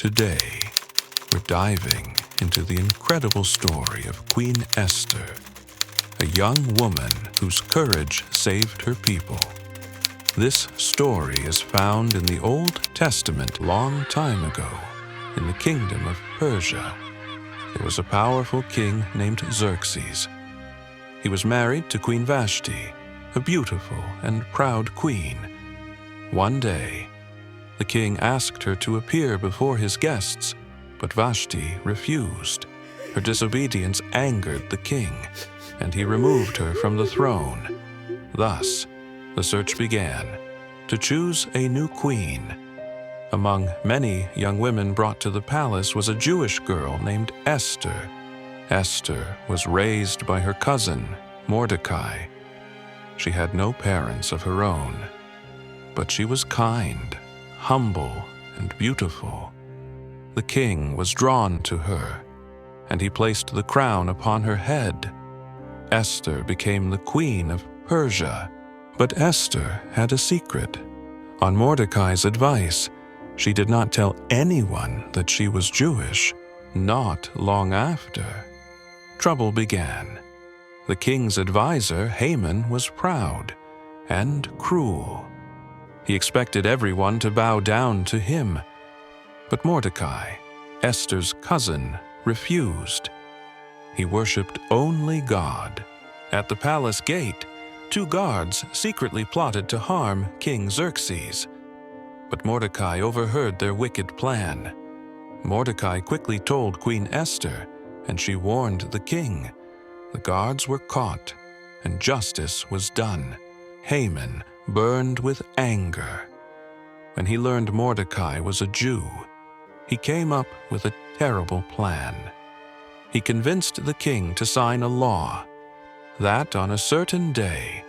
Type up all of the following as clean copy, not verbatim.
Today, we're diving into the incredible story of Queen Esther, a young woman whose courage saved her people. This story is found in the Old Testament long time ago in the kingdom of Persia. There was a powerful king named Xerxes. He was married to Queen Vashti, a beautiful and proud queen. One day, the king asked her to appear before his guests, but Vashti refused. Her disobedience angered the king, and he removed her from the throne. Thus, the search began to choose a new queen. Among many young women brought to the palace was a Jewish girl named Esther. Esther was raised by her cousin, Mordecai. She had no parents of her own, but she was kind, humble, and beautiful. The king was drawn to her, and he placed the crown upon her head. Esther became the queen of Persia, but Esther had a secret. On Mordecai's advice, she did not tell anyone that she was Jewish. Not long after, trouble began. The king's advisor, Haman, was proud and cruel. He expected everyone to bow down to him. But Mordecai, Esther's cousin, refused. He worshipped only God. At the palace gate, 2 guards secretly plotted to harm King Xerxes. But Mordecai overheard their wicked plan. Mordecai quickly told Queen Esther, and she warned the king. The guards were caught, and justice was done. Haman burned with anger. When he learned Mordecai was a Jew, he came up with a terrible plan. He convinced the king to sign a law that on a certain day,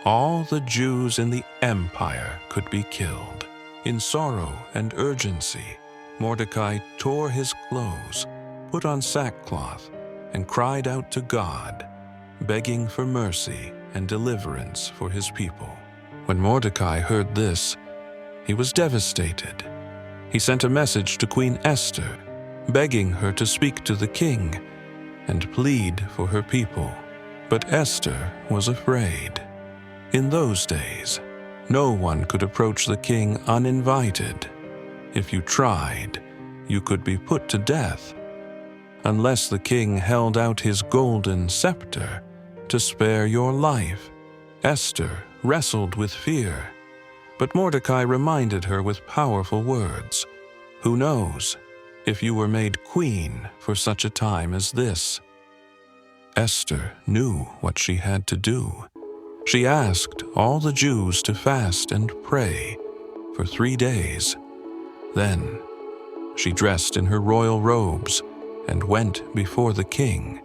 all the Jews in the empire could be killed. In sorrow and urgency, Mordecai tore his clothes, put on sackcloth, and cried out to God, begging for mercy and deliverance for his people. When Mordecai heard this, he was devastated. He sent a message to Queen Esther, begging her to speak to the king and plead for her people. But Esther was afraid. In those days, no one could approach the king uninvited. If you tried, you could be put to death, unless the king held out his golden scepter to spare your life. Esther wrestled with fear, but Mordecai reminded her with powerful words. Who knows if you were made queen for such a time as this? Esther knew what she had to do. She asked all the Jews to fast and pray for 3 days. Then she dressed in her royal robes and went before the king.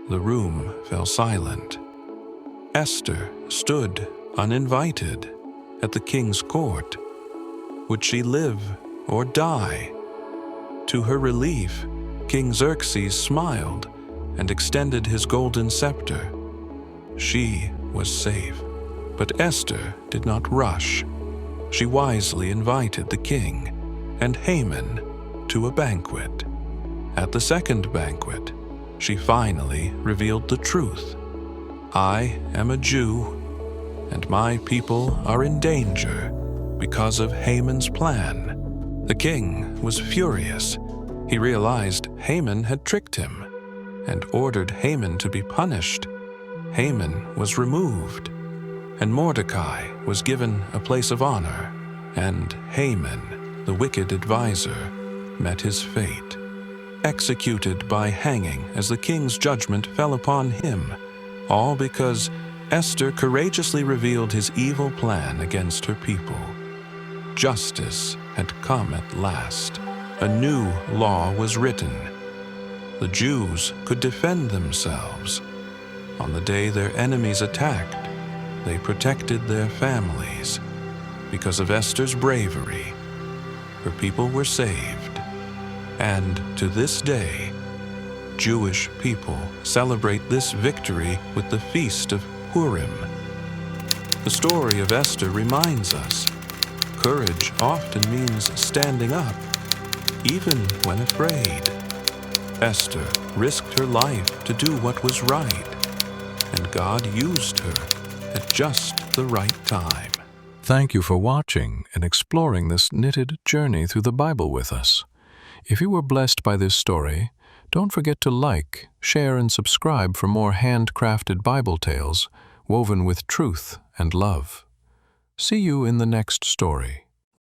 The room fell silent. Esther stood uninvited at the king's court. Would she live or die? To her relief, King Xerxes smiled and extended his golden scepter. She was safe, but Esther did not rush. She wisely invited the king and Haman to a banquet. At the second banquet, she finally revealed the truth. I am a Jew, and my people are in danger because of Haman's plan. The king was furious. He realized Haman had tricked him and ordered Haman to be punished. Haman was removed, and Mordecai was given a place of honor, and Haman, the wicked advisor, met his fate, executed by hanging as the king's judgment fell upon him, all because Esther courageously revealed his evil plan against her people. Justice had come at last. A new law was written. The Jews could defend themselves. On the day their enemies attacked, they protected their families. Because of Esther's bravery, her people were saved. And to this day, Jewish people celebrate this victory with the Feast of Purim. The story of Esther reminds us, courage often means standing up, even when afraid. Esther risked her life to do what was right, and God used her at just the right time. Thank you for watching and exploring this knitted journey through the Bible with us. If you were blessed by this story, don't forget to like, share, and subscribe for more handcrafted Bible tales woven with truth and love. See you in the next story.